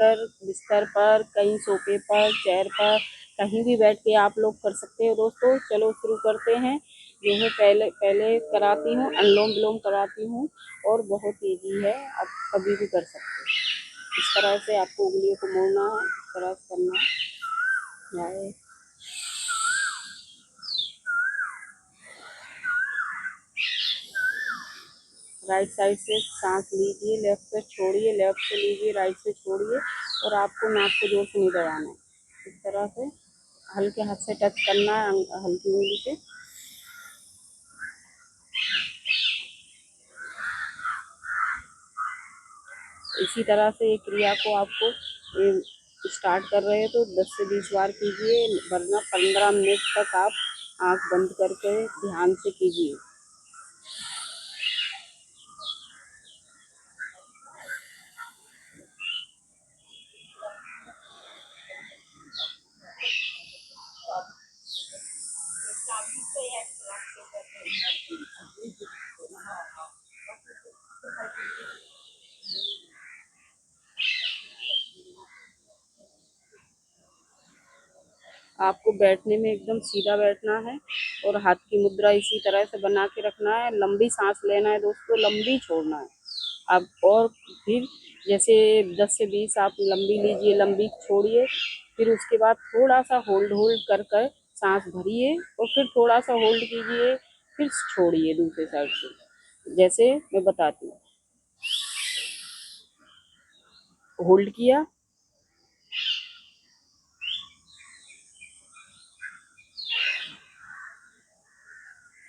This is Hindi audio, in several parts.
बिस्तर पर, कहीं सोफे पर, चेयर पर, कहीं भी बैठ के आप लोग कर सकते हो दोस्तों। चलो शुरू करते हैं। जो है पहले पहले कराती हूँ, अनुलोम विलोम कराती हूँ और बहुत ईजी है, आप कभी भी कर सकते हो। इस तरह से आपको उंगलियों को मोड़ना है, इस तरह से करना है। राइट साइड से सांस लीजिए, लेफ्ट से छोड़िए, लेफ्ट से लीजिए, राइट से छोड़िए और आपको नाक को जोर से नहीं दबाना है। इस तरह से हल्के हाथ से टच करना है, हल्की उंगली से। इसी तरह से ये क्रिया को आपको स्टार्ट कर रहे हैं तो 10 से 20 बार कीजिए, वरना 15 मिनट तक आप आंख बंद करके ध्यान से कीजिए। आपको बैठने में एकदम सीधा बैठना है और हाथ की मुद्रा इसी तरह से बना के रखना है। लंबी सांस लेना है दोस्तों, लंबी छोड़ना है। आप और फिर जैसे 10 से 20 आप लंबी लीजिए, लंबी छोड़िए, फिर उसके बाद थोड़ा सा होल्ड होल्ड कर कर सांस भरिए और फिर थोड़ा सा होल्ड कीजिए, फिर छोड़िए दूसरे साइड से। जैसे मैं बताती हूँ, होल्ड किया,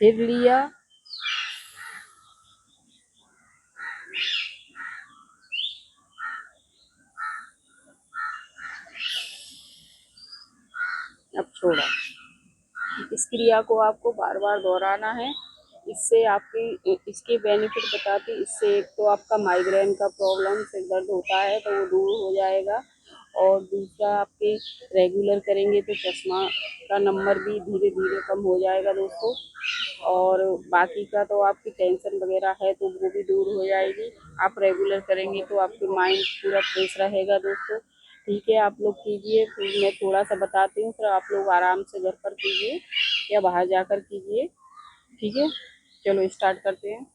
फिर लिया, अब छोड़ा। इस क्रिया को आपको बार बार दोहराना है। इससे आपकी इसके बेनिफिट बताती, इससे एक तो आपका माइग्रेन का प्रॉब्लम, सिर दर्द होता है तो वो दूर हो जाएगा, और दूसरा आपके रेगुलर करेंगे तो चश्मा का नंबर भी धीरे धीरे कम हो जाएगा दोस्तों। और बाकी का तो आपकी टेंशन वगैरह है तो वो भी दूर हो जाएगी। आप रेगुलर करेंगे तो आपकी माइंड पूरा फ्रेश रहेगा दोस्तों। ठीक है, आप लोग कीजिए, फिर मैं थोड़ा सा बताती हूँ, फिर आप लोग आराम से घर पर कीजिए या बाहर जाकर कीजिए। ठीक है, चलो स्टार्ट करते हैं।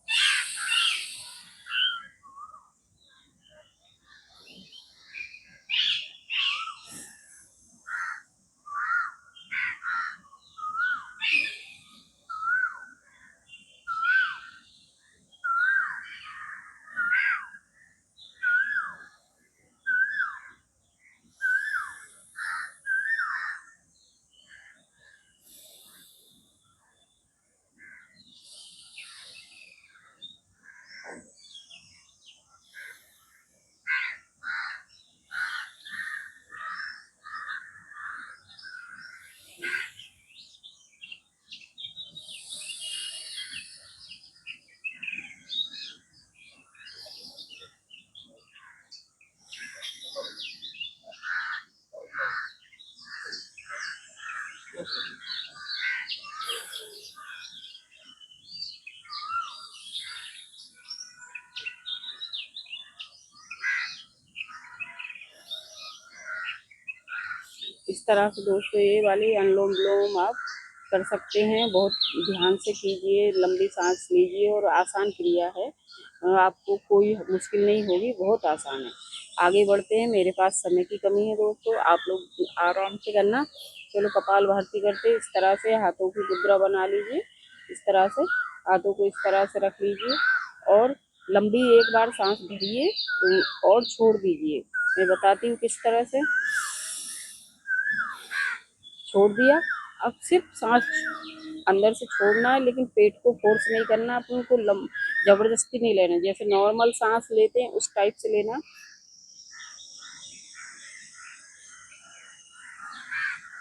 इस तरह से दोस्तों ये वाली अनुलोम विलोम आप कर सकते हैं। बहुत ध्यान से कीजिए, लंबी सांस लीजिए और आसान क्रिया है, आपको कोई मुश्किल नहीं होगी, बहुत आसान है। आगे बढ़ते हैं, मेरे पास समय की कमी है दोस्तों, आप लोग आराम से करना। चलो कपाल भारती करते। इस तरह से हाथों की मुद्रा बना लीजिए, इस तरह से हाथों को इस तरह से रख लीजिए और लंबी एक बार सांस भरिए और छोड़ दीजिए। मैं बताती हूँ किस तरह से। छोड़ दिया, अब सिर्फ सांस अंदर से छोड़ना है, लेकिन पेट को फोर्स नहीं करना, अपन को जबरदस्ती नहीं लेना, जैसे नॉर्मल सांस लेते हैं उस टाइप से लेना।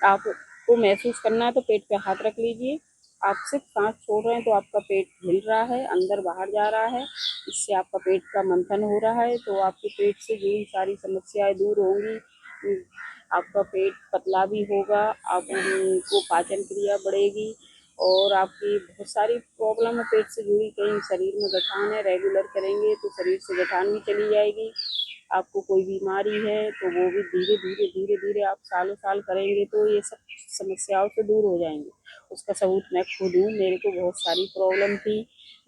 आपको महसूस करना है तो पेट पे हाथ रख लीजिए। आप सिर्फ सांस छोड़ रहे हैं तो आपका पेट हिल रहा है, अंदर बाहर जा रहा है, इससे आपका पेट का मंथन हो रहा है, तो आपके पेट से जुड़ी सारी समस्याएं दूर होंगी। आपका पेट पतला भी होगा, आपको पाचन क्रिया बढ़ेगी और आपकी बहुत सारी प्रॉब्लम है पेट से जुड़ी। कहीं शरीर में गठान है, रेगुलर करेंगे तो शरीर से गठान भी चली जाएगी। आपको कोई बीमारी है तो वो भी धीरे धीरे धीरे धीरे आप सालों साल करेंगे तो ये सब समस्याओं से दूर हो जाएंगे। उसका सबूत मैं खुद हूँ, मेरे को बहुत सारी प्रॉब्लम थी,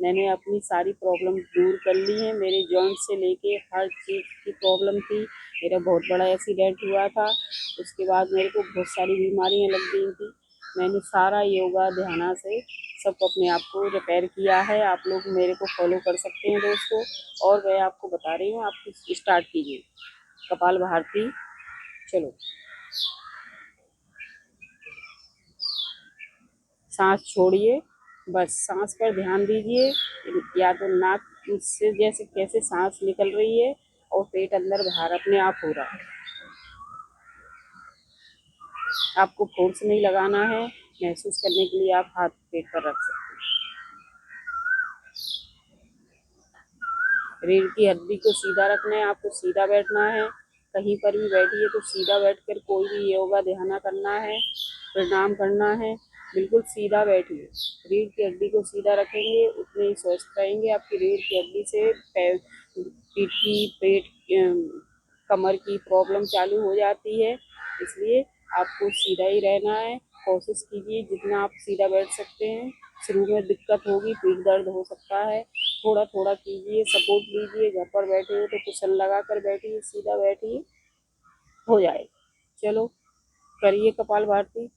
मैंने अपनी सारी प्रॉब्लम दूर कर ली है। मेरे जॉइंट से लेके हर चीज़ की प्रॉब्लम थी। मेरा बहुत बड़ा एक्सीडेंट हुआ था, उसके बाद मेरे को बहुत सारी बीमारियां लग गई थी। मैंने सारा योगा ध्यान से सब अपने आप को रिपेयर किया है। आप लोग मेरे को फॉलो कर सकते हैं दोस्तों। और मैं आपको बता रही हूँ, आप स्टार्ट कीजिए कपाल भारती। चलो, सांस छोड़िए, बस सांस पर ध्यान दीजिए। या तो नाक से जैसे कैसे सांस निकल रही है और पेट अंदर बाहर अपने आप हो रहा है। आपको फोर्स नहीं लगाना है, महसूस करने के लिए आप हाथ पेट पर रख सकते हैं। रीढ़ की हड्डी को सीधा रखना है, आपको सीधा बैठना है। कहीं पर भी बैठिए तो सीधा बैठकर कोई भी योगा ध्यान करना है, प्रणाम करना है। बिल्कुल सीधा बैठिए। रीढ़ की हड्डी को सीधा रखेंगे उतने ही स्वस्थ रहेंगे। आपकी रीढ़ की हड्डी से पीठ की, पेट, कमर की प्रॉब्लम चालू हो जाती है। इसलिए आपको सीधा ही रहना है। कोशिश कीजिए जितना आप सीधा बैठ सकते हैं। शुरू में दिक्कत होगी, पीठ दर्द हो सकता है, थोड़ा थोड़ा कीजिए, सपोर्ट लीजिए। घर पर बैठे हो तो कुशन लगा कर बैठिए, सीधा बैठिए, हो जाएगा। चलो, करिए कपाल भारती।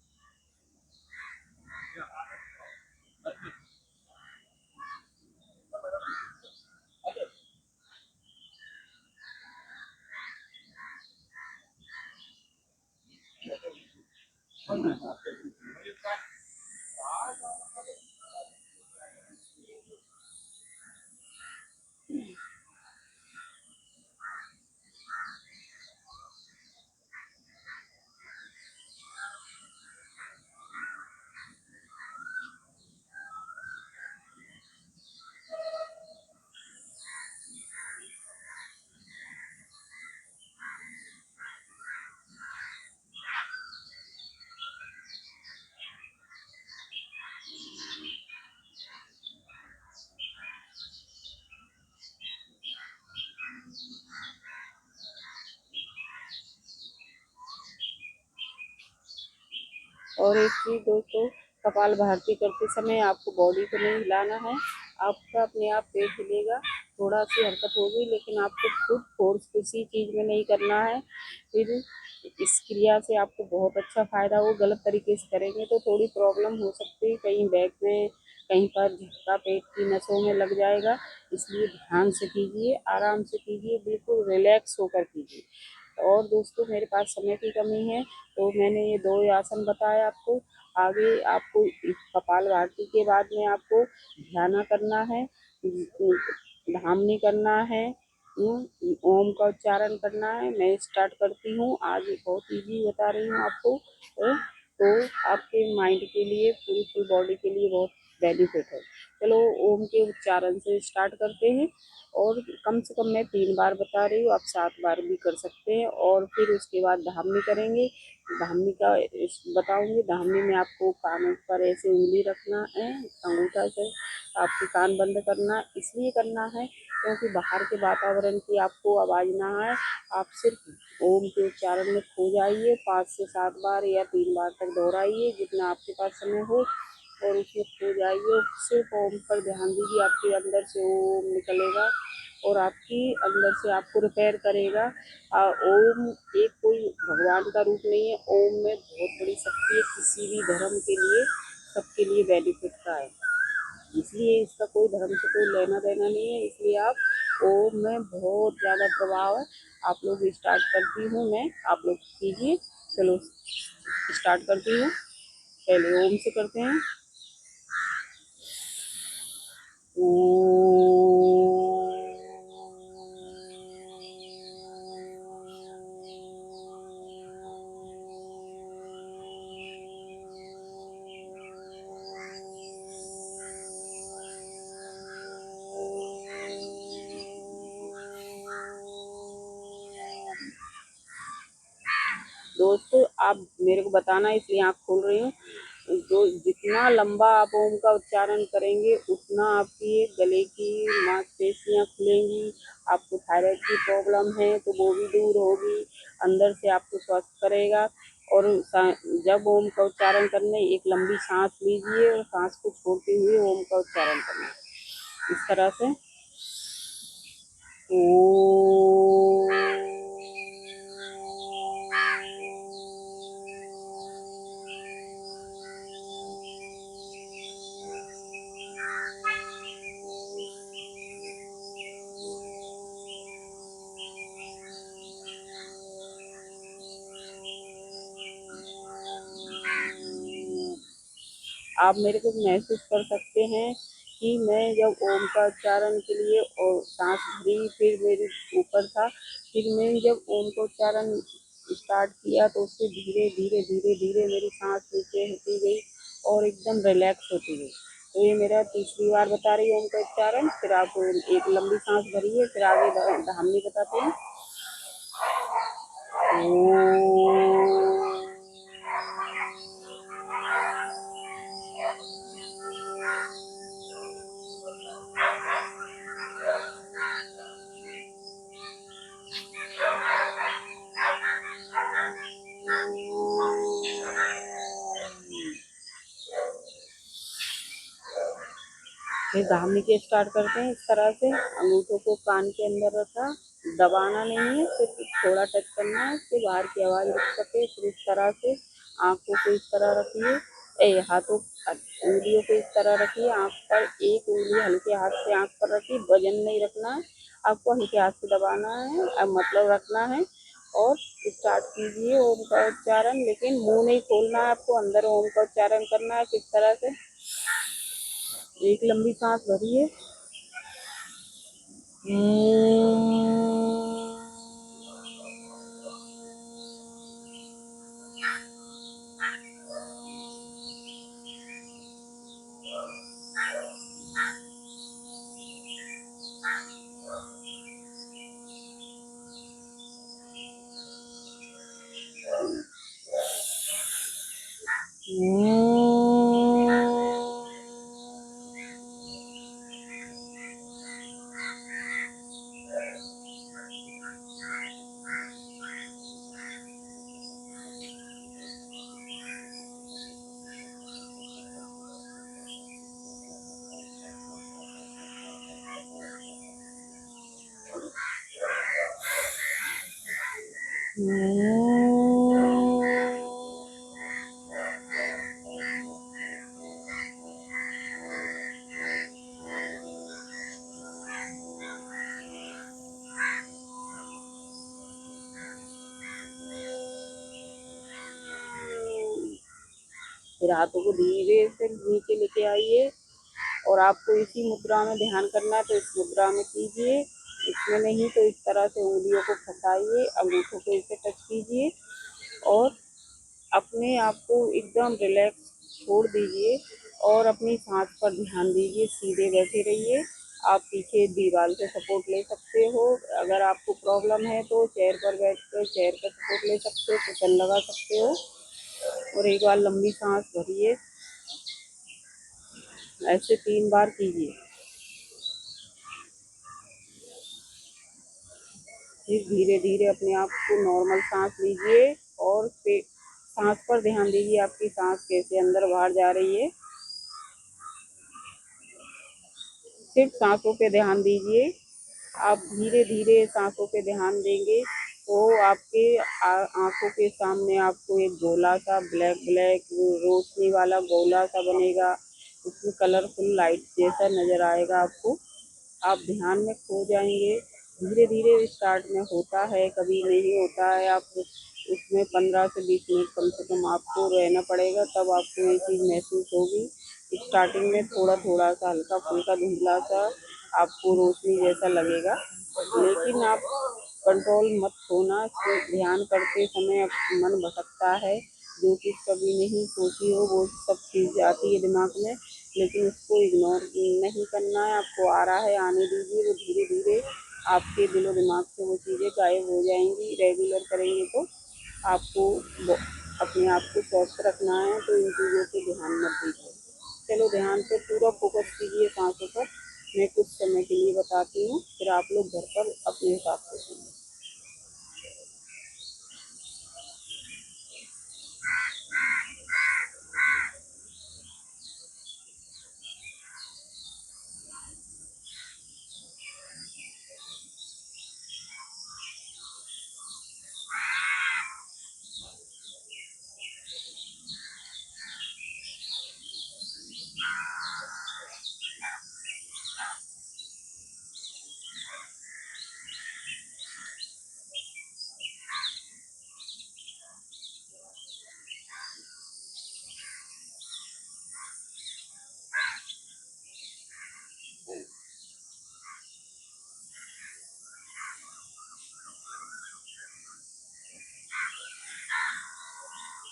और एक चीज दोस्तों, कपाल भारती करते समय आपको बॉडी को नहीं हिलाना है। आपका अपने आप पेट हिलेगा, थोड़ा सी हरकत होगी, लेकिन आपको खुद फोर्स किसी चीज में नहीं करना है। फिर इस क्रिया से आपको बहुत अच्छा फायदा हो। गलत तरीके से करेंगे तो थोड़ी प्रॉब्लम हो सकती है, कहीं बैक में, कहीं पर झटका पेट की नसों में लग जाएगा। इसलिए ध्यान से कीजिए, आराम से कीजिए, बिल्कुल रिलैक्स होकर कीजिए। और दोस्तों, मेरे पास समय की कमी है तो मैंने ये 2 आसन बताए आपको। आगे आपको कपाल भारती के बाद में आपको ध्यान करना है, धामनी करना है, ओम का उच्चारण करना है। मैं स्टार्ट करती हूँ। आज बहुत इजी बता रही हूँ आपको, तो आपके माइंड के लिए, पूरी फुल बॉडी के लिए बहुत बेनिफिट है। चलो, ओम के उच्चारण से स्टार्ट करते हैं। और कम से कम मैं 3 बार बता रही हूँ, आप 7 बार भी कर सकते हैं। और फिर उसके बाद धामनी करेंगे। धामनी का बताऊंगी। धामनी में आपको कानों पर ऐसे उंगली रखना है, अंगूठा से आपके कान बंद करना, इसलिए करना है क्योंकि बाहर के वातावरण की आपको आवाज़ ना आए। आप सिर्फ ओम के उच्चारण में खो जाइए, 5 से 7 बार या 3 बार तक दोहराइए, जितना आपके पास समय हो, और उसमें खो जाइए। सिर्फ ओम पर ध्यान दीजिए, आपके अंदर से ओम निकलेगा और आपकी अंदर से आपको रिपेयर करेगा। ओम एक कोई भगवान का रूप नहीं है, ओम में बहुत बड़ी शक्ति है, किसी भी धर्म के लिए, सबके लिए बेनिफिट का है। इसलिए इसका कोई धर्म से कोई लेना देना नहीं है। इसलिए आप, ओम में बहुत ज़्यादा प्रभाव है। आप लोग स्टार्ट करती हूँ मैं, आप लोग कीजिए। चलो, स्टार्ट करती हूँ। पहले ओम से करते हैं। दोस्तों, आप मेरे को बताना, इसलिए आँख खोल रही हूँ। तो जितना लंबा आप ओम का उच्चारण करेंगे उतना आपकी गले की मांसपेशियां खुलेंगी। आपको थायराइड की प्रॉब्लम है तो वो भी दूर होगी, अंदर से आपको स्वस्थ करेगा। और जब ओम का उच्चारण करने एक लंबी सांस लीजिए और सांस को छोड़ते हुए ओम का उच्चारण करना इस तरह से। ओ आप मेरे को महसूस कर सकते हैं कि मैं जब ओम का उच्चारण के लिए और सांस भरी फिर मेरे ऊपर था, फिर मैंने जब ओम का उच्चारण स्टार्ट किया तो उससे धीरे धीरे धीरे धीरे मेरी सांस नीचे होती गई और एकदम रिलैक्स होती गई। तो ये मेरा तीसरी बार बता रही हूँ ओम का उच्चारण। फिर आप एक लंबी सांस भरिए, फिर आगे धामनी बताते हैं। फिर धामनी के स्टार्ट करते हैं इस तरह से। अंगूठों को कान के अंदर रखा, दबाना नहीं है, सिर्फ थोड़ा टच करना है, उसके बाहर की आवाज़ रुक सके। फिर इस तरह से आँखों को इस तरह रखिए, हाथों उंगलियों को इस तरह रखिए। आँख पर एक उंगली हल्के हाथ से आँख पर रखिए, वजन नहीं रखना है आपको, हल्के हाथ से दबाना है, अब मतलब रखना है। और स्टार्ट कीजिए ओम का उच्चारण, लेकिन मुंह नहीं खोलना है आपको, अंदर ओम का उच्चारण करना है। किस तरह से? एक लंबी सांस भरिए। फिर हाथों को धीरे से नीचे लेके आइए और आपको इसी मुद्रा में ध्यान करना है तो इस मुद्रा में कीजिए, इसमें नहीं तो इस तरह से उंगलियों को फंसाइए, अंगूठों को इसे टच कीजिए और अपने आप को एकदम रिलैक्स छोड़ दीजिए और अपनी सांस पर ध्यान दीजिए। सीधे बैठे रहिए। आप पीछे दीवार से सपोर्ट ले सकते हो, अगर आपको प्रॉब्लम है तो चेयर पर बैठकर चेयर का सपोर्ट ले सकते हो, कुशन लगा सकते हो। और एक बार लंबी सांस भरिए, ऐसे 3 बार कीजिए। फिर धीरे धीरे अपने आप को नॉर्मल सांस लीजिए और सांस पर ध्यान दीजिए, आपकी सांस कैसे अंदर बाहर जा रही है। सिर्फ सांसों पे ध्यान दीजिए। आप धीरे धीरे सांसों पे ध्यान देंगे तो आपके आंखों के सामने आपको एक गोला सा ब्लैक ब्लैक रोशनी वाला गोला सा बनेगा, उसमें कलरफुल लाइट जैसा नजर आएगा आपको। आप ध्यान में खो जाएंगे। धीरे धीरे स्टार्ट में होता है, कभी नहीं होता है। आप उसमें 15 से 20 मिनट कम से कम आपको रहना पड़ेगा, तब आपको ये चीज़ महसूस होगी। स्टार्टिंग में थोड़ा थोड़ा सा हल्का फुल्का धुंधला सा आपको रोशनी जैसा लगेगा, लेकिन आप कंट्रोल मत खोना। ध्यान करते समय मन भटकता है, जो चीज़ कभी नहीं सोची हो वो सब चीज़ आती है दिमाग में, लेकिन उसको इग्नोर नहीं करना है। आपको आ रहा है, आने दीजिए, वो धीरे धीरे आपके दिलो दिमाग से वो चीज़ें गायब हो जाएंगी। रेगुलर करेंगे तो आपको अपने आप को स्वस्थ रखना है तो इन चीज़ों पे ध्यान मत दीजिए। चलो ध्यान पे पूरा फोकस कीजिए सांसों पर। मैं कुछ समय के लिए बताती हूँ, फिर आप लोग घर पर अपने हिसाब से सुनिए।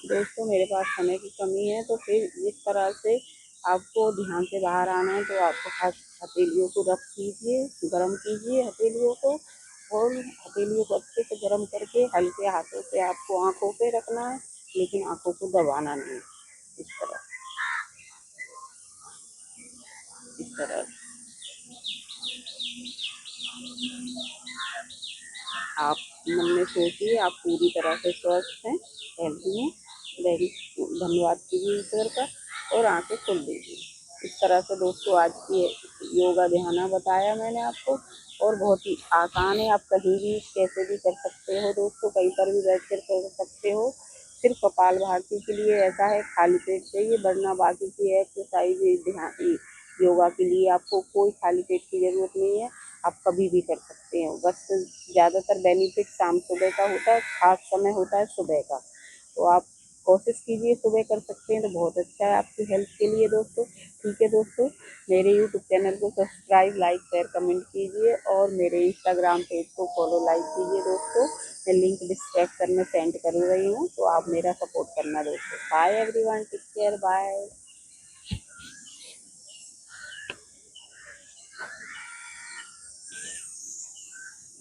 दोस्तों मेरे पास समय की कमी है, तो फिर इस तरह से आपको ध्यान से बाहर आना है तो आपको हथेलियों को रख कीजिए, गर्म कीजिए हथेलियों को, और हथेलियों को अच्छे से गर्म करके हल्के हाथों से आपको आँखों पे रखना है, लेकिन आँखों को दबाना नहीं। इस तरह, इस तरह आप मन में सोचिए आप पूरी तरह से स्वस्थ हैं, हेल्दी हैं। वेरी धन्यवाद कीजिए ईश्वर का, और आंखें खोल दीजिए। इस तरह से दोस्तों आज की योगा ध्यान बताया मैंने आपको, और बहुत ही आसान है। आप कहीं भी कैसे भी कर सकते हो दोस्तों, कहीं पर भी बैठ कर कर सकते हो। सिर्फ कपालभाति के लिए ऐसा है, खाली पेट चाहिए, वरना बाकी की एक्सरसाइज ध्यान योगा के लिए आपको कोई खाली पेट की ज़रूरत नहीं है। आप कभी भी कर सकते हो, बस ज़्यादातर बेनिफिट शाम सुबह का होता है, खास समय होता है सुबह का। तो आप कोशिश कीजिए, सुबह कर सकते हैं तो बहुत अच्छा है आपकी हेल्थ के लिए दोस्तों। ठीक है दोस्तों, मेरे यूट्यूब चैनल को सब्सक्राइब, लाइक, शेयर, कमेंट कीजिए, और मेरे इंस्टाग्राम पेज को फॉलो, लाइक कीजिए दोस्तों। मैं लिंक डिस्क्रिप्शन में सेंड कर रही हूँ, तो आप मेरा सपोर्ट करना दोस्तों। Bye everyone, take care, bye.